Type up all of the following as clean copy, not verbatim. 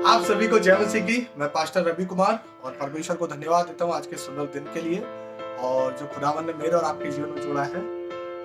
आप सभी को जय मसीह की। मैं पास्टर रवि कुमार और परमेश्वर को धन्यवाद देता हूँ आज के सुंदर दिन के लिए और जो खुदावन ने मेरे और आपके जीवन में जोड़ा है।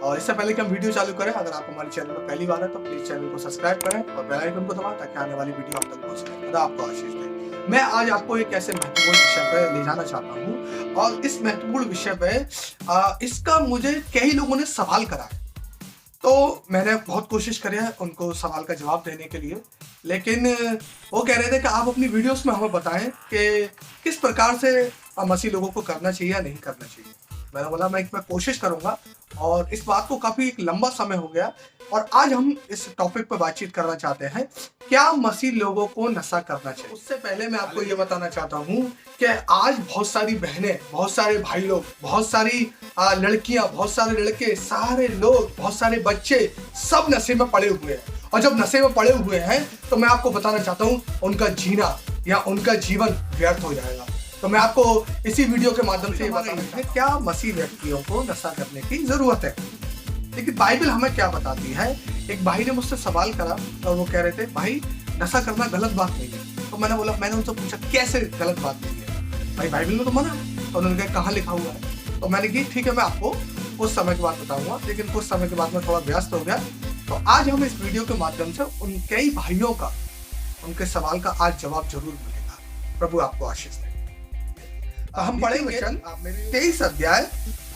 और इससे पहले कि हम वीडियो चालू करें, अगर आप हमारे चैनल में पहली बार है तो प्लीज चैनल को सब्सक्राइब करें और बेल आइकन को दबाएं ताकि आने वाली वीडियो आप तक पहुंच जाए। खुदा आपको आशीष दे। मैं आज आपको एक ऐसे महत्वपूर्ण विषय पे ले जाना चाहता हूँ और इस महत्वपूर्ण विषय पे इसका मुझे कई लोगों ने सवाल करा है, तो मैंने बहुत कोशिश करी है उनको सवाल का जवाब देने के लिए, लेकिन वो कह रहे थे कि आप अपनी वीडियोस में हमें बताएं कि किस प्रकार से मसीह लोगों को करना चाहिए या नहीं करना चाहिए। मैंने बोला मैं कोशिश करूंगा और इस बात को काफी एक लंबा समय हो गया और आज हम इस टॉपिक पर बातचीत करना चाहते हैं, क्या मसीह लोगों को नशा करना चाहिए। उससे पहले मैं आपको ये बताना चाहता हूँ कि आज बहुत सारी बहनें, बहुत सारे भाई लोग, बहुत सारी लड़कियां, बहुत सारे लड़के, सारे लोग, बहुत सारे बच्चे सब नशे में पड़े हुए हैं। और जब नशे में पड़े हुए हैं तो मैं आपको बताना चाहता हूँ उनका जीना या उनका जीवन व्यर्थ हो जाएगा। तो मैं आपको इसी वीडियो के माध्यम से ये बताना है क्या मसीह व्यक्तियों को नशा करने की जरूरत है। लेकिन बाइबल हमें क्या बताती है। एक भाई ने मुझसे सवाल करा और वो कह रहे थे भाई नशा करना गलत बात नहीं है। तो मैंने उनसे पूछा कैसे गलत बात नहीं है भाई, बाइबल में तो मना है। तो उन्होंने कहा कहाँ लिखा हुआ है। तो मैंने कहा ठीक है मैं आपको कुछ समय के बाद बताऊंगा, लेकिन कुछ समय के बाद मैं थोड़ा व्यस्त हो गया। तो आज हम इस वीडियो के माध्यम से उन कई भाइयों का उनके सवाल का आज जवाब जरूर मिलेगा। प्रभु आपको आशीष दे। हम पढ़ेंगे 23 अध्याय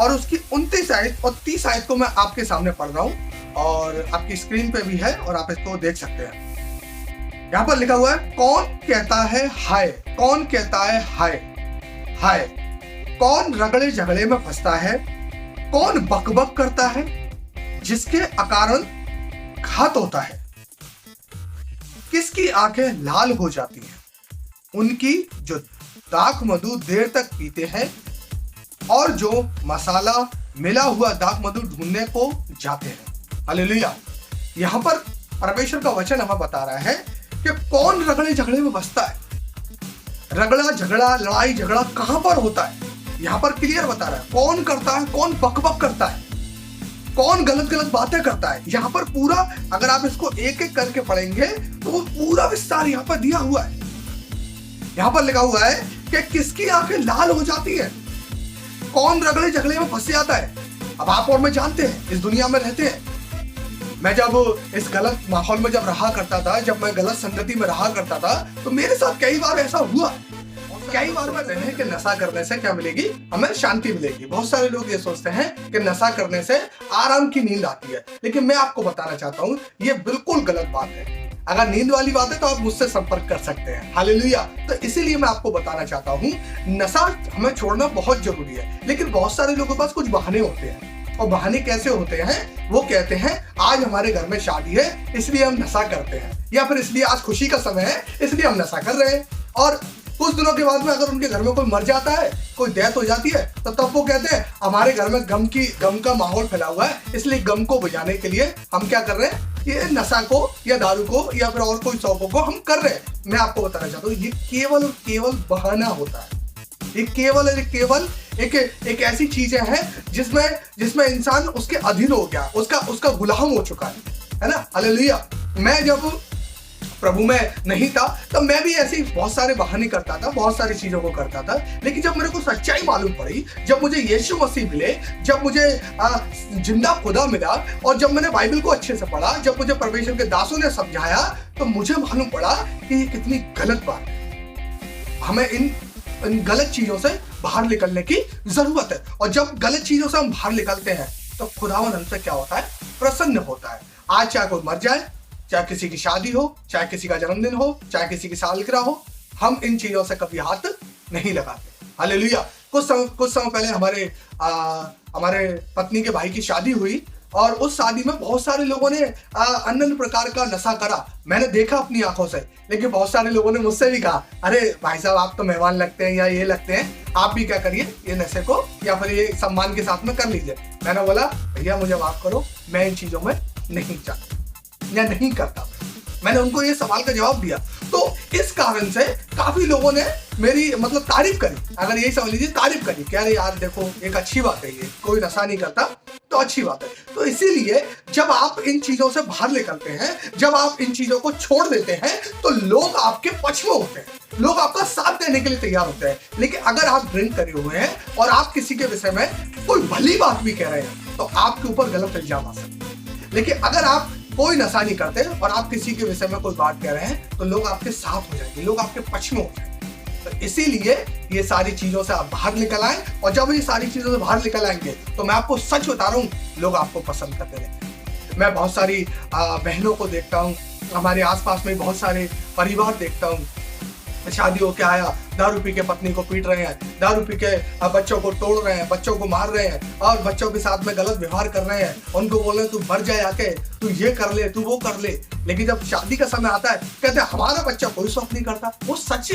और उसकी 29 आयत और 30 आयत को मैं आपके सामने पढ़ रहा हूँ और आपकी स्क्रीन पे भी है और आप इसको देख सकते हैं। यहाँ पर लिखा हुआ है कौन कहता है हाय, कौन कहता है हाय हाय, कौन रगड़े झगड़े में फंसता है, कौन बकबक करता है जिसके अकारण घात होता है, किसकी आंखें लाल हो जाती हैं, उनकी जो दाख मधु देर तक पीते हैं और जो मसाला मिला हुआ दाख मधु ढूंढने को जाते हैं। हालेलुया। यहां पर परमेश्वर का वचन हमें बता रहा है कि कौन रगड़े झगड़े में बसता है। रगड़ा झगड़ा, लड़ाई झगड़ा कहां पर होता है, यहां पर क्लियर बता रहा है। कौन करता है, कौन बकबक करता है, कौन गलत गलत बातें करता है। यहां पर पूरा अगर आप इसको एक एक करके पढ़ेंगे तो वो पूरा विस्तार यहां पर दिया हुआ है। यहां पर लिखा हुआ है कि किसकी आंखें लाल हो जाती है, कौन रगड़े झगड़े में फंस जाता है। अब आप और मैं जानते हैं, इस दुनिया में रहते हैं। मैं जब इस गलत माहौल में जब रहा करता था, जब मैं गलत संगति में रहा करता था, तो मेरे साथ कई बार ऐसा हुआ। कई बार मैं कहते हैं कि नशा करने से क्या मिलेगी, हमें शांति मिलेगी। बहुत सारे लोग ये सोचते हैं कि नशा करने से आराम की नींद आती है, लेकिन मैं आपको बताना चाहता हूँ ये बिल्कुल गलत बात है। अगर नींद वाली बात है तो आप मुझसे संपर्क कर सकते हैं। हालेलुया। तो इसीलिए मैं आपको बताना चाहता हूँ नशा हमें छोड़ना बहुत जरूरी है, लेकिन बहुत सारे लोगों के पास कुछ बहाने होते हैं। और बहाने कैसे होते हैं, वो कहते हैं आज हमारे घर में शादी है इसलिए हम नशा करते हैं, या फिर इसलिए आज खुशी का समय है इसलिए हम नशा कर रहे हैं। और कुछ दिनों के बाद में अगर उनके घर में कोई मर जाता है, कोई डेथ हो जाती है, तो तब वो कहते हैं हमारे घर में गम का माहौल फैला हुआ है, इसलिए गम को बुझाने के लिए हम क्या कर रहे हैं, ये नशा को या दारू को या फिर और कोई शौकों को हम कर रहे हैं। मैं आपको बताना चाहता हूँ ये केवल बहाना होता है। ये केवल एक ऐसी चीजें हैं जिसमें इंसान उसके अधीन हो गया, उसका गुलाम हो चुका है ना। हालेलुया। मैं जब प्रभु में नहीं था तब मैं भी ऐसे बहुत सारे बहाने करता था, बहुत सारी चीजों को करता था, लेकिन जब मेरे को सच्चाई मालूम पड़ी, जब मुझे यीशु मसीह मिले, जब मुझे जिंदा खुदा मिला और जब मैंने बाइबल को अच्छे से पढ़ा, जब मुझे परमेश्वर के दासों ने समझाया, तो मुझे मालूम पड़ा कि ये कितनी गलत बात है। हमें इन गलत चीजों से बाहर निकलने की जरूरत है। और जब गलत चीजों से हम बाहर निकलते हैं तो खुदावन हमसे क्या होता है, प्रसन्न होता है। आज चाहे कोई मर जाए, चाहे किसी की शादी हो, चाहे किसी का जन्मदिन हो, चाहे किसी की सालगिरह हो, हम इन चीजों से कभी हाथ नहीं लगाते। हालेलुया। कुछ समय पहले हमारे पत्नी के भाई की शादी हुई और उस शादी में बहुत सारे लोगों ने अन्य प्रकार का नशा करा। मैंने देखा अपनी आंखों से, लेकिन बहुत सारे लोगों ने मुझसे भी कहा अरे भाई साहब आप तो मेहमान लगते हैं या ये लगते हैं, आप भी क्या करिए ये नशे को या फिर ये सम्मान के साथ में कर लीजिए। मैंने बोला भैया मुझे माफ करो, मैं इन चीजों में नहीं चाहता या नहीं करता। मैंने उनको ये सवाल का जवाब दिया। तो इस कारण से काफी लोगों ने मेरी तारीफ करी, अगर यही समझ लीजिए तारीफ करी कि अरे यार देखो एक अच्छी बात है, ये कोई नशा नहीं करता। तो तो अच्छी बात है। तो इसीलिए जब आप इन चीजों से बाहर निकलते हैं, जब आप इन चीजों को छोड़ देते हैं, तो लोग आपके पक्ष में होते हैं, लोग आपका साथ देने के लिए तैयार होते हैं। लेकिन अगर आप ड्रिंक करे हुए हैं और आप किसी के विषय में कोई भली बात भी कह रहे हैं, तो आपके ऊपर गलत इल्जाम आ सकते हैं। लेकिन अगर आप कोई नशा नहीं करते और आप किसी के विषय में कोई बात कह रहे हैं, तो लोग आपके साथ हो जाएंगे, लोग आपके पक्ष में हो जाएंगे। तो इसीलिए ये सारी चीजों से आप बाहर निकल आए, और जब ये सारी चीजों से बाहर निकल आएंगे, तो मैं आपको सच बता रहा हूँ, लोग आपको पसंद करते रहेंगे। मैं बहुत सारी बहनों को देखता हूँ, हमारे आसपास में बहुत सारे परिवार देखता हूँ, शादी होके आया, दारू पी के पत्नी को पीट रहे हैं, दारू पी के बच्चों को तोड़ रहे हैं, बच्चों को मार रहे हैं और बच्चों के साथ में गलत व्यवहार कर रहे हैं, उनको बोल रहे हैं तू मर जाए आके, तू ये कर ले, तू वो कर ले। लेकिन जब शादी का समय आता है, कहते हैं हमारा बच्चा कोई शौक नहीं करता। वो सच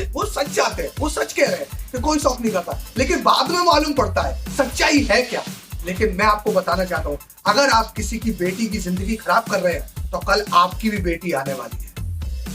चाहते हैं, वो सच कह रहे हैं कि कोई शौक नहीं करता, लेकिन बाद में मालूम पड़ता है सच्चाई है क्या। लेकिन मैं आपको बताना चाहता हूँ, अगर आप किसी की बेटी की जिंदगी खराब कर रहे हैं, तो कल आपकी भी बेटी आने वाली है।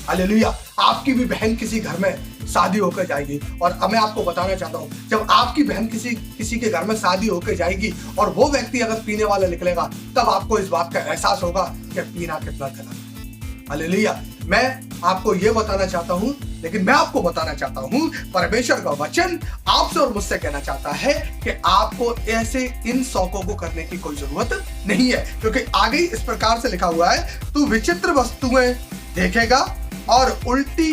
हालेलुया, आपकी भी बहन किसी घर में शादी होकर जाएगी। और मैं आपको बताना चाहता हूँ, जब आपकी बहन किसी के घर में शादी होकर जाएगी और वो व्यक्ति अगर पीने वाला निकलेगा, तब आपको इस बात का एहसास होगा कि पीना कितना गलत है। हालेलुया, मैं आपको ये बताना चाहता हूँ, लेकिन मैं आपको बताना चाहता हूँ, परमेश्वर का वचन आपसे और मुझसे कहना चाहता है कि आपको ऐसे इन शौकों को करने की कोई जरूरत नहीं है, क्योंकि आगे इस प्रकार से लिखा हुआ है, तू विचित्र वस्तुएं देखेगा और उल्टी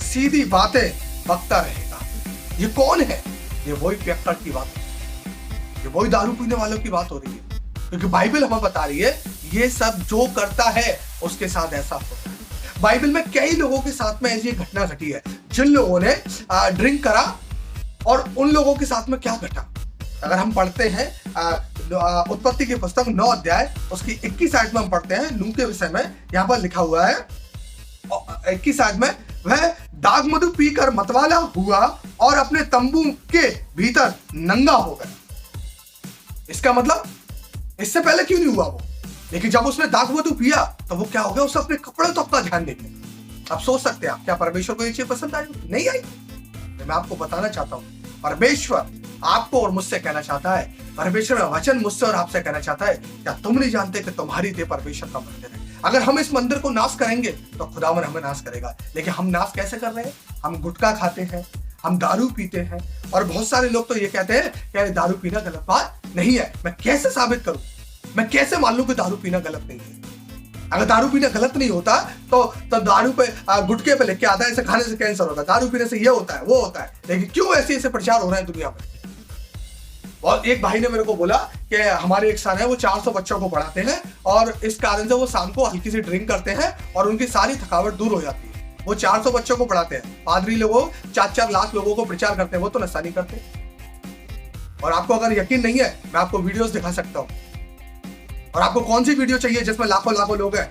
सीधी बातें बकता रहेगा। ये कौन है? ये वही पियक्कड़ की बात है, ये वही दारू पीने वालों की बात हो रही है, क्योंकि बाइबल हमें बता रही है ये सब जो करता है उसके साथ ऐसा होता है। बाइबल में कई लोगों के साथ में ऐसी घटना घटी है, जिन लोगों ने ड्रिंक करा और उन लोगों के साथ में क्या घटा। अगर हम पढ़ते हैं उत्पत्ति की पुस्तक 9 अध्याय उसकी 21 आयत में हम पढ़ते हैं, नूह के विषय में यहाँ पर लिखा हुआ है 21 आयत में, वह दाख मधु पीकर मतवाला हुआ और अपने तंबू के भीतर नंगा हो गया। इसका मतलब इससे पहले क्यों नहीं हुआ वो, लेकिन जब उसने दाख मधु पिया तो वो क्या हो गया, उसने अपने कपड़े तो अपना ध्यान देने। आप सोच सकते हैं क्या परमेश्वर को ये चीज पसंद आई? नहीं आई। मैं आपको बताना चाहता हूँ, परमेश्वर आपको और मुझसे कहना चाहता है, परमेश्वर का वचन मुझसे और आपसे कहना चाहता है, क्या तुम नहीं जानते कि तुम्हारी देह परमेश्वर का मंदिर है? अगर हम इस मंदिर को नाश करेंगे तो खुदावन हमें नाश करेगा। लेकिन हम नाश कैसे कर रहे हैं? हम गुटखा खाते हैं, हम दारू पीते हैं, और बहुत सारे लोग तो ये कहते हैं कि दारू पीना गलत बात नहीं है। मैं कैसे साबित करूं? मैं कैसे मान लूं कि दारू पीना गलत नहीं है? अगर दारू पीना गलत नहीं होता तो दारू पे गुटके पे लिख के आता है ऐसे खाने से कैंसर होता है, दारू पीने से ये होता है वो होता है। लेकिन क्यों ऐसे प्रचार हो रहा है दुनिया में? और एक भाई ने मेरे को बोला कि हमारे एक सर है, वो 400 बच्चों को पढ़ाते हैं और इस कारण से वो शाम को हल्की सी ड्रिंक करते हैं और उनकी सारी थकावट दूर हो जाती है। वो 400 बच्चों को पढ़ाते हैं, पादरी लोगों 4-4 लाख लोगों को प्रचार करते हैं, वो तो नशा नहीं करते। और आपको अगर यकीन नहीं है, मैं आपको वीडियोस दिखा सकता हूँ। और आपको कौन सी वीडियो चाहिए जिसमें लाखों लाखों लोग हैं,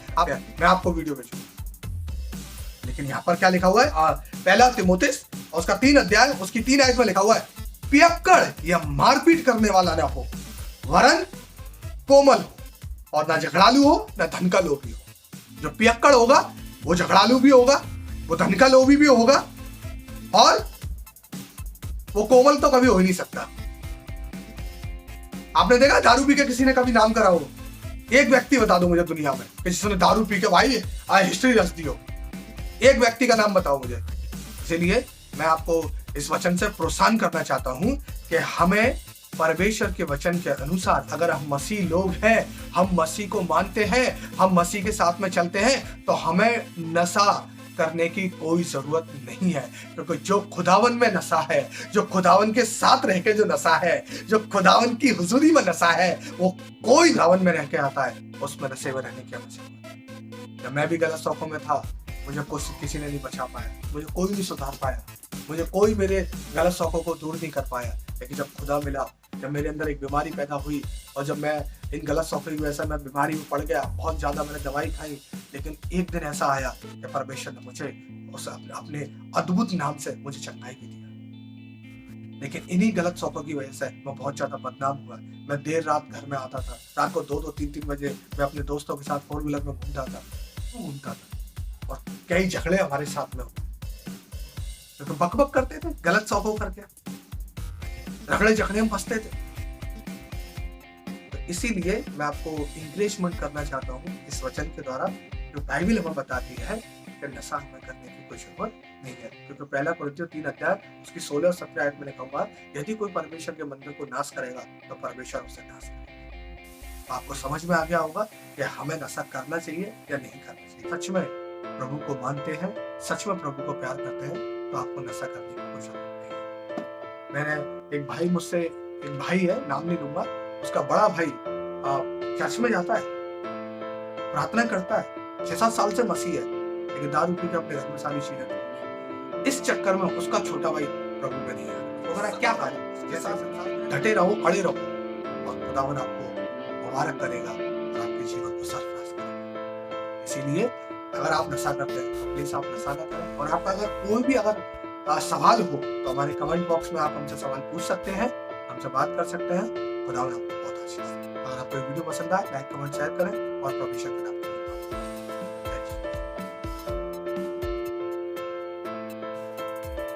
मैं आपको वीडियो भेजूंगा। लेकिन यहाँ पर क्या लिखा हुआ है? पहला तिमोथियुस उसका 3 अध्याय उसकी 3 आयत में लिखा हुआ है, पियक्कड़ या मारपीट करने वाला ना हो, वरन कोमल हो, और ना झगड़ालू हो ना धनका लोभी हो। जो पियक्कड़ होगा वो झगड़ालू भी होगा, वो धनका लोभी भी होगा, और वो कोमल तो कभी हो ही नहीं सकता। आपने देखा दारू पी के किसी ने कभी नाम करा हो? एक व्यक्ति बता दो मुझे दुनिया में कि जिसने दारू पी के भाई हिस्ट्री रच दी हो। एक व्यक्ति का नाम बताओ मुझे। इसलिए मैं आपको इस वचन से प्रोत्साहन करना चाहता हूं कि हमें परमेश्वर के वचन के अनुसार, अगर हम मसीह लोग हैं, हम मसीह को मानते हैं, हम मसीह के साथ में चलते हैं, तो हमें नशा करने की कोई जरूरत नहीं है। क्योंकि जो खुदावन में नशा है, जो खुदावन के साथ रह के जो नशा है, जो खुदावन की हुजूरी में नशा है, वो कोई खुदावन में रह के आता है, उसमें नशे में रहने की आवश्यकता। जब मैं भी गलत शौकों में था, मुझे किसी ने नहीं बचा पाया, मुझे कोई नहीं सुधार पाया, मुझे कोई मेरे गलत शौकों को दूर नहीं कर पाया। लेकिन जब खुदा मिला, जब मेरे अंदर एक बीमारी पैदा हुई, और जब मैं इन गलत शौकों की वजह से मैं बीमारी में पड़ गया, बहुत ज्यादा मैंने दवाई खाई, लेकिन एक दिन ऐसा आया कि परमेश्वर ने मुझे अपने अद्भुत नाम से मुझे चंगाई भी दिया। लेकिन इन्हीं गलत शौकों की वजह से मैं बहुत ज्यादा बदनाम हुआ। मैं देर रात घर में आता था, रात को 2-2, 3-3 बजे मैं अपने दोस्तों के साथ 4 व्हीलर में घूमता था, और कई झगड़े हमारे साथ में हुए, क्योंकि बकबक करते थे गलत शौकों करके, रगड़े झगड़े हम फंसते थे। तो इसीलिए मैं आपको इंकरेजमेंट करना चाहता हूँ इस वचन के द्वारा, जो बाइबल हमें बताती है कि नशा हमें करने की कोई जरूरत नहीं है। क्योंकि पहला कुरिन्थियों 3 अध्याय उसकी 16 और 17 आयत में लिखा हुआ, यदि कोई परमेश्वर के मंदिर को नाश करेगा तो परमेश्वर उसे नाश करेगा। आपको समझ में आ गया होगा कि हमें नशा करना चाहिए या नहीं करना चाहिए। सच में प्रभु को मानते हैं, सच में प्रभु को प्यार करते हैं, तो आपको नशा करने की कोई जरूरत नहीं है। मैंने एक भाई है, नाम नहीं लूंगा, उसका बड़ा भाई चर्च में जाता है, प्रार्थना करता है, 6-7 साल से मसीह है, लेकिन दारू पी के अपने घर में सारी चीजें करता है। इस चक्कर में उसका छोटा भाई प्रभु में नहीं है। तो मेरा क्या फायदा? डटे रहो, खड़े रहो, और खुदावन आपको मुबारक करेगा और आपके जीवन को सरफराज करेगा। इसीलिए अगर आप नशा करते हैं तो प्लीज आप नशा ना करें। और आपका अगर कोई भी सवाल हो तो हमारे कमेंट बॉक्स में आप हमसे सवाल पूछ सकते हैं, हमसे बात कर सकते हैं। खुदावन आपको बहुत आशीष दे। अगर आपको वीडियो पसंद आए, लाइक, कमेंट, शेयर करें और परमेश्वर के नाम